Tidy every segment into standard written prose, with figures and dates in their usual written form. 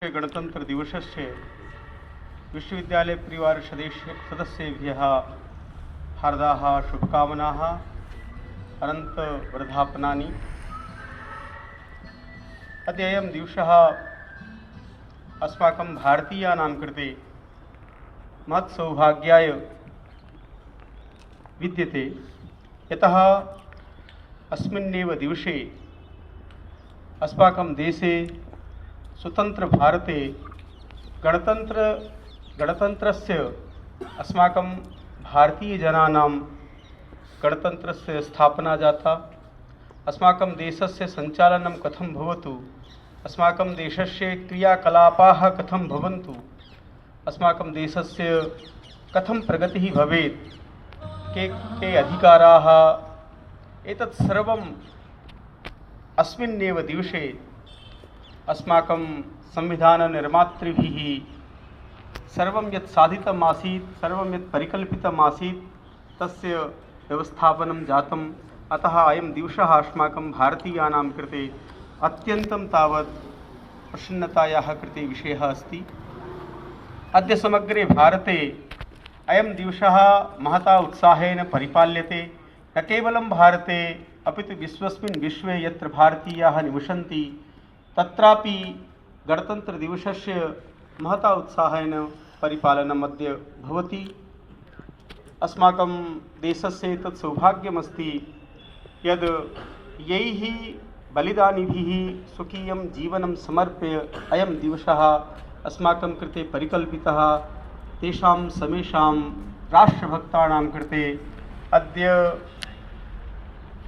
गणतंत्र दिवसस्य विश्वविद्यालय परिवार सदस्येभ्यः हार्दाः शुभकामनाः अनंत वर्धापनानि। अद्य अयं दिवसः अस्माकं भारतीयानां कृते महत् सौभाग्याय विद्यते, यतः अस्मिन्नेव दिवसे अस्माकं देशे स्वतंत्र भारते गणतंत्रस्य अस्माकं भारतीयजनानां गणतंत्रस्य स्थापना जाता। अस्माकं देशस्य सञ्चालनं कथं भवतु, अस्माकं देशस्य क्रियाकलापाः कथं भवन्तु, अस्माकं देशस्य कथं प्रगतिः भवेत्, के अधिकाराः, एतत् सर्वम् अस्मिन्नेव दिवसे अस्माकं संविधाननिर्मातृभिः सर्वं यत् साधितम् आसीत्, सर्वं यत् परिकल्पितम् आसीत्, तस्य व्यवस्थापनं जातम्। अतः अयं दिवसः अस्माकं भारतीयानां कृते अत्यन्तं तावत् प्रसन्नतायाः कृते विषयः अस्ति। अद्य समग्रे भारते अयं दिवसः महता उत्साहेन परिपाल्यते। न केवलं भारते अपितु विश्वस्मिन् विश्वे यत्र भारतीयाः निवसन्ति तत्रापि गणतन्त्रदिवसस्य महता उत्साहेन परिपालनम् अद्य भवति। अस्माकं देशस्य तत् सौभाग्यमस्ति यद् यैः बलिदानिभिः स्वकीयं जीवनं समर्प्य अयं दिवसः अस्माकं कृते परिकल्पितः, तेषां समेषां राष्ट्रभक्तानां कृते अद्य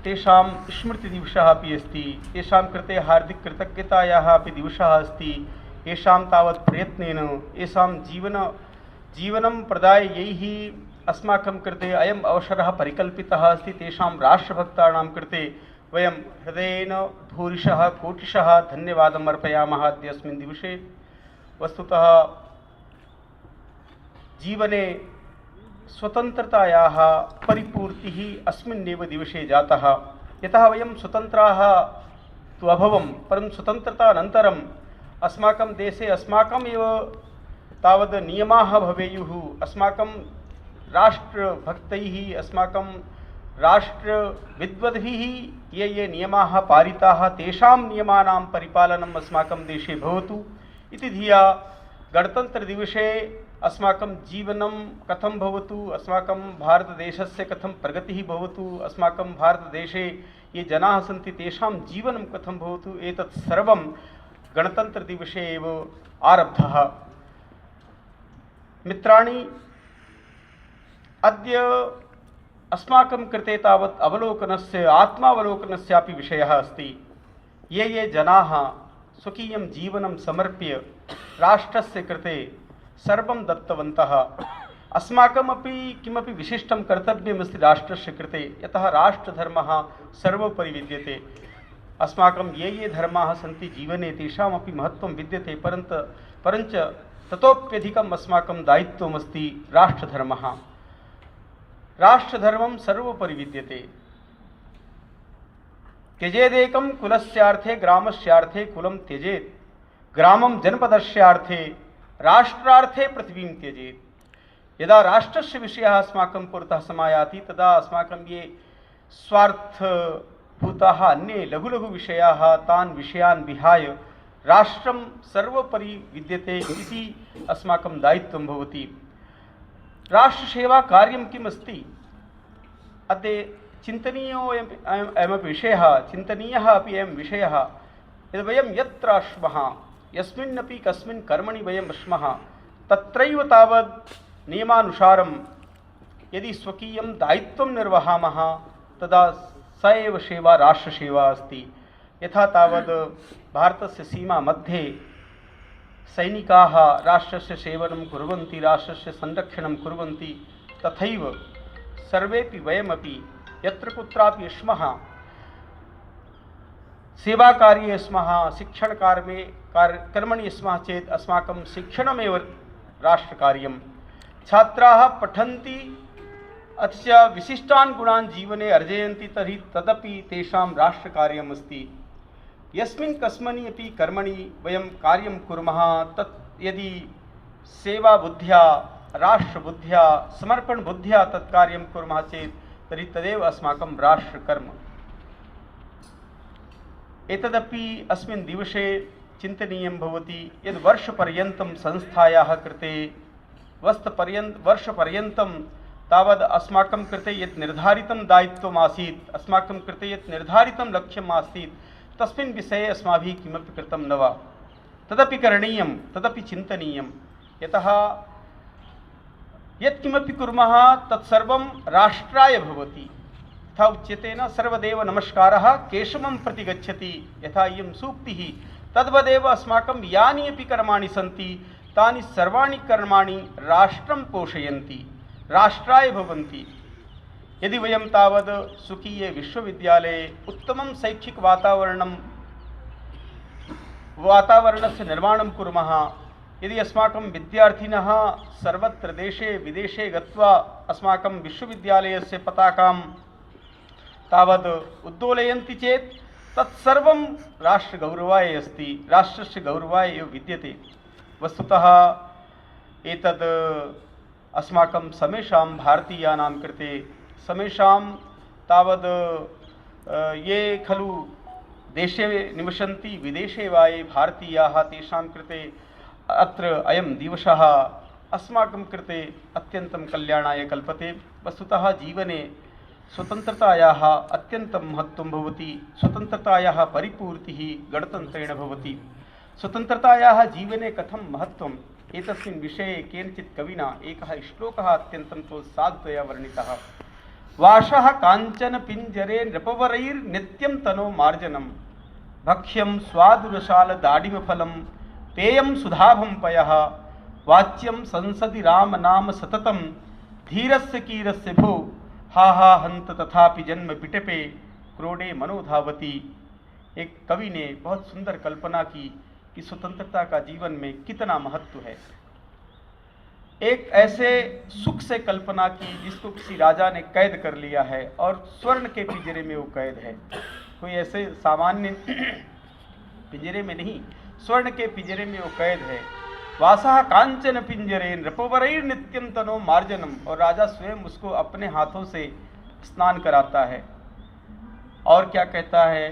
तेषां स्मृतिदिवसः अपि अस्ति, तेषां कृते हार्दिककृतज्ञतायाः अपि दिवसः अस्ति। येषां तावत् प्रयत्नेन येषां जीवनं प्रदाय यैः अस्माकं कृते अयम् अवसरः परिकल्पितः अस्ति, तेषां राष्ट्रभक्तानां कृते वयं हृदयेन भूरिशः कोटिशः धन्यवादम् अर्पयामः अद्य अस्मिन् दिवसे। वस्तुतः जीवने स्वतन्त्रतायाः परिपूर्तिः अस्मिन्नेव दिवसे जातः। यतः वयं स्वतन्त्राः तु अभवं, परन्तु स्वतन्त्रतानन्तरम् अस्माकं देशे अस्माकमेव तावद् नियमाः भवेयुः। अस्माकं राष्ट्रभक्तैः, अस्माकं राष्ट्रविद्वद्भिः ये नियमाः पारिताः, तेषां नियमानां परिपालनम् अस्माकं देशे भवतु इति धिया गणतन्त्रदिवसे अस्माकं जीवनं कथं भवतु, अस्माकं भारतदेशस्य कथं प्रगतिः भवतु, अस्माकं भारतदेशे ये जनाः सन्ति तेषां जीवनं कथं भवतु, एतत् सर्वं गणतन्त्रदिवसे एव आरब्धः। मित्राणि, अद्य अस्माकं कृते तावत् अवलोकनस्य आत्मावलोकनस्यापि विषयः अस्ति। ये जनाः स्वकीयं जीवनं समर्प्य राष्ट्रस्य कृते सर्वं दत्तवन्तः, अस्माकमपि किमपि विशिष्टं कर्तव्यमस्ति राष्ट्रस्य कृते, यतः राष्ट्रधर्मः सर्वोपरि विद्यते। अस्माकं ये धर्माः सन्ति जीवने तेषामपि महत्त्वं विद्यते, परञ्च ततोप्यधिकम् अस्माकं दायित्वमस्ति राष्ट्रधर्मः। राष्ट्रधर्मं सर्वोपरि विद्यते। त्यजेदेकं कुलस्यार्थे ग्रामस्यार्थे कुलं त्यजेत्, ग्रामं जनपदस्यार्थे राष्ट्रार्थे पृथ्वीं त्यजेत्। यदा राष्ट्रस्य विषयः अस्माकं पुरतः समायाति तदा अस्माकं ये स्वार्थभूताः अन्ये लघु लघु विषयाः तान् विषयान् विहाय राष्ट्रं सर्वोपरि विद्यते इति अस्माकं दायित्वं भवति। राष्ट्रसेवा कार्यं किम् अस्ति? अद्य चिन्तनीयः अपि अयं विषयः यद् वयं यत्र स्मः, यस्मिन्नपि कस्मिन् कर्मणि वयं स्मः, तत्रैव तावद् नियमानुसारं यदि स्वकीयं दायित्वं निर्वहामः तदा स एव सेवा राष्ट्रसेवा अस्ति। यथा तावद् भारतस्य सीमा मध्ये सैनिकाः राष्ट्रस्य सेवनं कुर्वन्ति, राष्ट्रस्य संरक्षणं कुर्वन्ति, तथैव सर्वेपि वयमपि यत्र कुत्रापि स्मः, सेवाकार्ये स्मः, कर्मणि स्मः चेत् अस्माकं शिक्षणमेव राष्ट्रकार्यं। छात्राः पठन्ति अस्य विशिष्टान् गुणान् जीवने अर्जयन्ति तर्हि तदपि तेषां राष्ट्रकार्यमस्ति। यस्मिन् कस्मनि अपि कर्मणि वयं कार्यं कुर्मः तत् यदि सेवा बुद्ध्या राष्ट्रबुद्ध्या समर्पणबुद्ध्या तत् कार्यं कुर्मः चेत् तर्हि तदेव अस्माकं राष्ट्रकर्म। एतदपि अस्मिन् दिवसे चिन्तनीयं भवति यद् वर्षपर्यन्तं संस्थायाः कृते वर्षपर्यन्तं तावद् अस्माकं कृते यत् निर्धारितं दायित्वम् आसीत्, अस्माकं कृते यत् निर्धारितं लक्ष्यम् आसीत्, तस्मिन् विषये अस्माभिः किमपि कृतं न वा, तदपि करणीयं, तदपि चिन्तनीयं। यतः यत्किमपि कुर्मः तत्सर्वं राष्ट्राय भवति। यथा उच्यते न, सर्वदेव नमस्कारः केशवं प्रति गच्छति, यथा इयं सूक्तिः, तद्वदेव अस्माकं यानि अपि कर्माणि सन्ति तानि सर्वाणि कर्माणि राष्ट्रं पोषयन्ति, राष्ट्राय भवन्ति। यदि वयं तावद् स्वकीये विश्वविद्यालये उत्तमं शैक्षिक वातावरणस्य निर्माणं कुर्मः, यदि अस्माकं विद्यार्थिनः सर्वत्र देशे विदेशे गत्वा अस्माकं विश्वविद्यालयस्य पताकां तावद् उद्दोलयन्ति चेत् तत्सर्वं राष्ट्रगौरवाय अस्ति, राष्ट्रस्य गौरवाय एव विद्यते। वस्तुतः एतद् अस्माकं समेषां भारतीयानां कृते, समेषां तावद् ये खलु देशे निवसन्ति विदेशे वा ये भारतीयाः, तेषां कृते अत्र अयं दिवसः अस्माकं कृते अत्यन्तं कल्याणाय कल्पते। वस्तुतः जीवने स्वतन्त्रतायाः अत्यन्तं महत्त्वं भवति, स्वतन्त्रतायाः परिपूर्तिः गणतन्त्रेण भवति। स्वतन्त्रतायाः जीवने कथं महत्त्वम् एतस्मिन् विषये केनचित् कविना एकः श्लोकः अत्यन्तं प्रोत्साहतया वर्णितः। वासः काञ्चन पिञ्जरे नृपवरैर्नित्यं तनो मार्जनं, भक्ष्यं स्वादुरसाल दाडिमफलं, पेयं सुधाभं पयः, वाच्यं संसदि राम नाम सततं, धीरस्य कीरस्य भो, हा हा हंत तथापि जन्म पिटपे, क्रोडे मनोधावती। एक कवि ने बहुत सुंदर कल्पना की कि स्वतंत्रता का जीवन में कितना महत्व है। एक ऐसे सुख से कल्पना की जिसको किसी राजा ने कैद कर लिया है और स्वर्ण के पिंजरे में वो कैद है, कोई ऐसे सामान्य पिंजरे में नहीं, स्वर्ण के पिंजरे में वो कैद है। वासः कांचन पिंजरे नृपवरैर नित्यम तनो मार्जनम, और राजा स्वयं उसको अपने हाथों से स्नान कराता है। और क्या कहता है,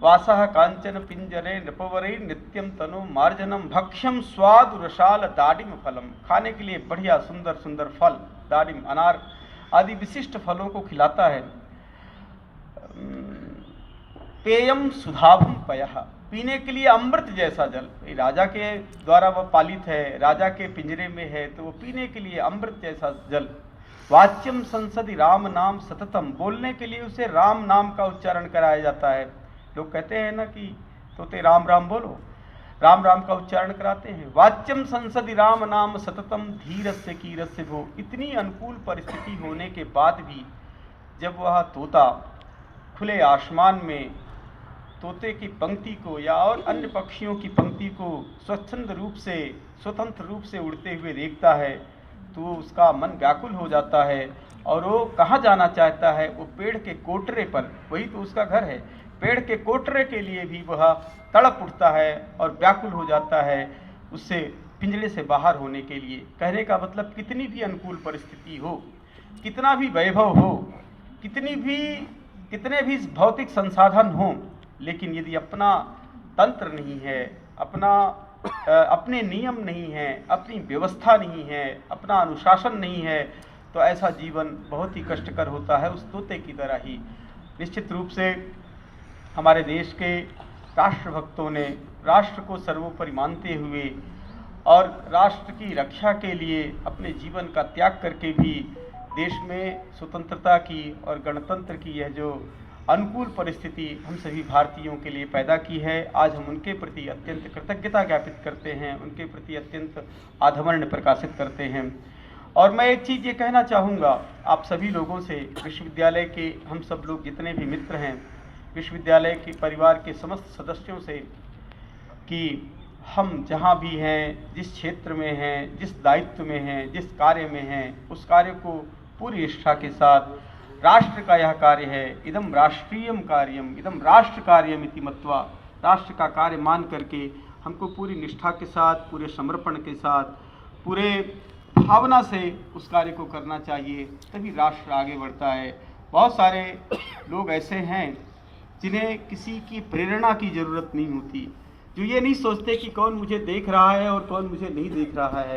वासः कांचन पिंजरे नृपवरैर नित्यम तनो मार्जनम, भक्ष्यम स्वादु रसाल दाडिम फलम, खाने के लिए बढ़िया सुंदर सुंदर फल, दाडिम अनार आदि विशिष्ट फलों को खिलाता है। पेयम सुधाभम पयः, पीने के लिए अमृत जैसा जल। राजा के द्वारा वह पालित है, राजा के पिंजरे में है, तो वो पीने के लिए अमृत जैसा जल। वाच्यम संसदि राम नाम सततम, बोलने के लिए उसे राम नाम का उच्चारण कराया जाता है। लोग कहते हैं ना कि तोते राम राम बोलो, राम राम का उच्चारण कराते हैं। वाच्यम संसदि राम नाम सततम, धीरस्य कीरस्य भो, इतनी अनुकूल परिस्थिति होने के बाद भी जब वह तोता खुले आसमान में तोते की पंक्ति को या और अन्य पक्षियों की पंक्ति को स्वतंत्र रूप से उड़ते हुए देखता है, तो उसका मन व्याकुल हो जाता है और वो कहाँ जाना चाहता है, वो पेड़ के कोटरे पर, वही तो उसका घर है, पेड़ के कोटरे के लिए भी वह तड़प उठता है और व्याकुल हो जाता है उससे पिंजरे से बाहर होने के लिए। कहने का मतलब, कितनी भी अनुकूल परिस्थिति हो, कितना भी वैभव हो, कितने भी भौतिक संसाधन हों, लेकिन यदि अपना तंत्र नहीं है, अपने नियम नहीं है, अपनी व्यवस्था नहीं है, अपना अनुशासन नहीं है, तो ऐसा जीवन बहुत ही कष्टकर होता है, उस तोते की तरह ही। निश्चित रूप से हमारे देश के राष्ट्रभक्तों ने राष्ट्र को सर्वोपरि मानते हुए और राष्ट्र की रक्षा के लिए अपने जीवन का त्याग करके भी देश में स्वतंत्रता की और गणतंत्र की यह जो अनुकूल परिस्थिति हम सभी भारतीयों के लिए पैदा की है, आज हम उनके प्रति अत्यंत कृतज्ञता ज्ञापित करते हैं, उनके प्रति अत्यंत आधमर्य प्रकाशित करते हैं। और मैं एक चीज़ ये कहना चाहूँगा आप सभी लोगों से, विश्वविद्यालय के हम सब लोग जितने भी मित्र हैं, विश्वविद्यालय के परिवार के समस्त सदस्यों से, कि हम जहाँ भी हैं, जिस क्षेत्र में हैं, जिस दायित्व में हैं, जिस कार्य में हैं, उस कार्य को पूरी निष्ठा के साथ राष्ट्र का यह कार्य है, इदम राष्ट्रीयम कार्यम, इदम राष्ट्र कार्यम इति मत्वा, राष्ट्र का कार्य मान करके हमको पूरी निष्ठा के साथ, पूरे समर्पण के साथ, पूरे भावना से उस कार्य को करना चाहिए, तभी राष्ट्र आगे बढ़ता है। बहुत सारे लोग ऐसे हैं जिन्हें किसी की प्रेरणा की ज़रूरत नहीं होती, जो ये नहीं सोचते कि कौन मुझे देख रहा है और कौन मुझे नहीं देख रहा है।